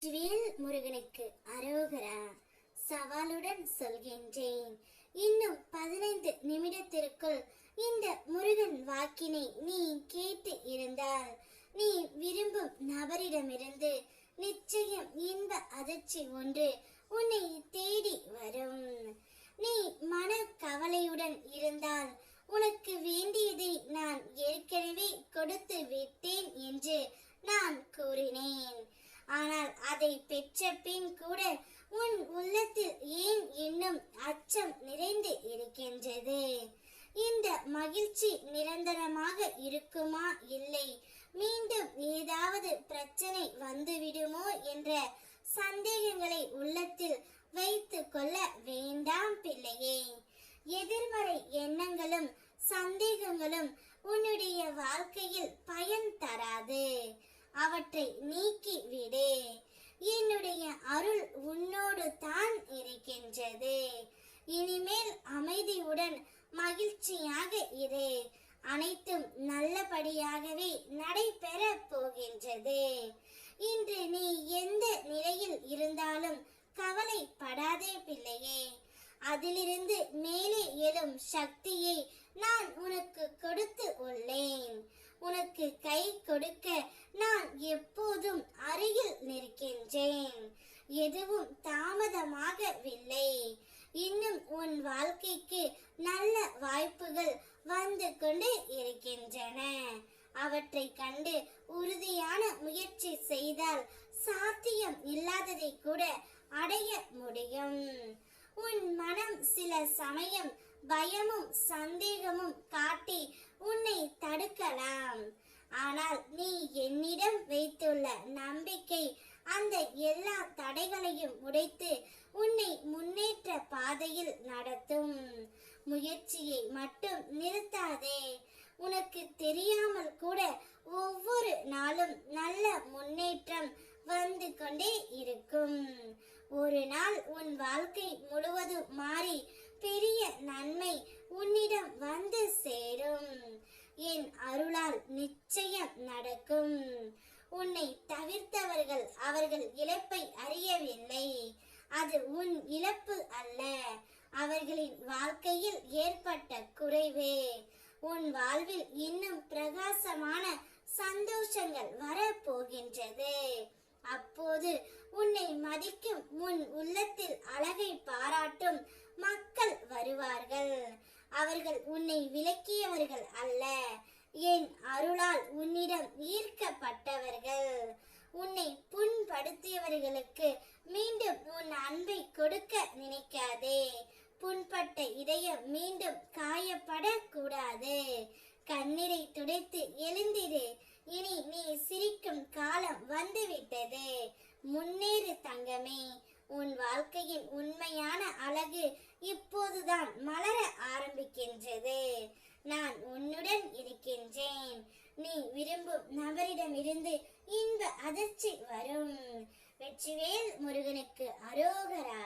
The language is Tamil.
வேல் முருகனுக்கு அரோகரா. சவாலுடன் சொல்கின்றேன், இன்னும் 15 நிமிடத்திற்குள் இந்த முருகன் வாக்கினை நீ கேட்டு இருந்தால் நீ விரும்பும் நபரிடமிருந்து நிச்சயம் இன்ப அதிர்ச்சி ஒன்று உன்னை தேடி வரும். நீ மன கவலையுடன் இருந்தால் உனக்கு வேண்டியதை நான் ஏற்கனவே கொடுத்து விட்டேன் என்று நான் கூறினேன். ஆனால் அதை பெற்ற பின் கூட உன் உள்ளத்தில் ஏன் இன்னும் அச்சம் நிறைந்து இருக்கின்றது? இந்த மகிழ்ச்சி நிரந்தரமாக இருக்குமா, இல்லை மீண்டும் ஏதாவது பிரச்சனை வந்துவிடுமோ என்ற சந்தேகங்களை உள்ளத்தில் வைத்து கொள்ள வேண்டாம் பிள்ளையே. எதிர்மறை எண்ணங்களும் சந்தேகங்களும் உன்னுடைய வாழ்க்கையில் பயன் தராது. அவற்றை நீக்கி விடு. என்னுடைய அருள் உன்னோடு தான் இருக்கின்றது. இனிமேல் அமைதியுடன் மகிழ்ச்சியாக இரு. அனைத்தும் நல்லபடியாகவே நடைபெற போகின்றது. இன்று நீ எந்த நிலையில் இருந்தாலும் கவலைப்படாதே பிள்ளையே. அதிலிருந்து மேலே எழும் சக்தியை நான் உனக்கு கொடுத்து உள்ளேன். உனக்கு கை கொடுக்க நான் எப்போதும் அருகில் நிற்கின்றேன். எதுவும் தாமதமாகவில்லை. இன்னும் உன் வாழ்க்கைக்கு நல்ல வாய்ப்புகள் வந்து கொண்டு இருக்கின்றன. அவற்றை கண்டு உறுதியான முயற்சி செய்தால் சாத்தியம் இல்லாததை கூட அடைய முடியும். உன் மனம் சில சமயம் பயமும் சந்தேகமும் காட்டி உன்னை தடுக்கலாம். ஆனால் நீ என்னிடம் வைத்துள்ள நம்பிக்கை அந்த எல்லா தடைகளையும் உடைத்து உன்னை முன்னேற்ற பாதையில் நடத்தும். முயற்சியை மட்டும் நிறுத்தாதே. உனக்கு தெரியாமல் கூட ஒவ்வொரு நாளும் நல்ல முன்னேற்றம் வந்து கொண்டே இருக்கும். ஒரு நாள் உன் வாழ்க்கை முழுவதும் மாறி பெரிய நன்மை உன்னிடம் வந்து சேரும். என் அருளால் நிச்சயம் நடக்கும். உன்னை தவிர்த்தவர்கள் அவர்கள் இழப்பை அறியவில்லை. அது உன் இழப்பு அல்ல, அவர்களின் வாழ்க்கையில் ஏற்பட்ட குறைவு. உன் வாழ்வில் இன்னும் பிரகாசமான சந்தோஷங்கள் வரப்போகின்றது. அப்போது உன்னை மதிக்கும் உன் உள்ளத்தில் அழகை பாராட்டும் மக்கள் வருவார்கள். அவர்கள் உன்னை விலக்கியவர்கள் அல்ல, என் அருளால் உன்னிடம் ஈர்க்கப்பட்டவர்கள். உன்னை புண்படுத்தியவர்களுக்கு மீண்டும் உன் அன்பை கொடுக்க நினைக்காதே. புண்பட்ட இதயம் மீண்டும் காயப்படக்கூடாது. கண்ணீரை துடைத்து எழுந்திரு. இனி நீ சிரிக்கும் காலம் வந்துவிட்டது. முன்னேறு தங்கமே. உன் வாழ்க்கையின் உண்மையான அழகு இப்போதுதான் மலர ஆரம்பிக்கின்றது. நான் உன்னுடன் இருக்கின்றேன். நீ விரும்பும் நபரிடமிருந்து இன்ப அதிர்ச்சி வரும். வெற்றிவேல் முருகனுக்கு அரோகரா.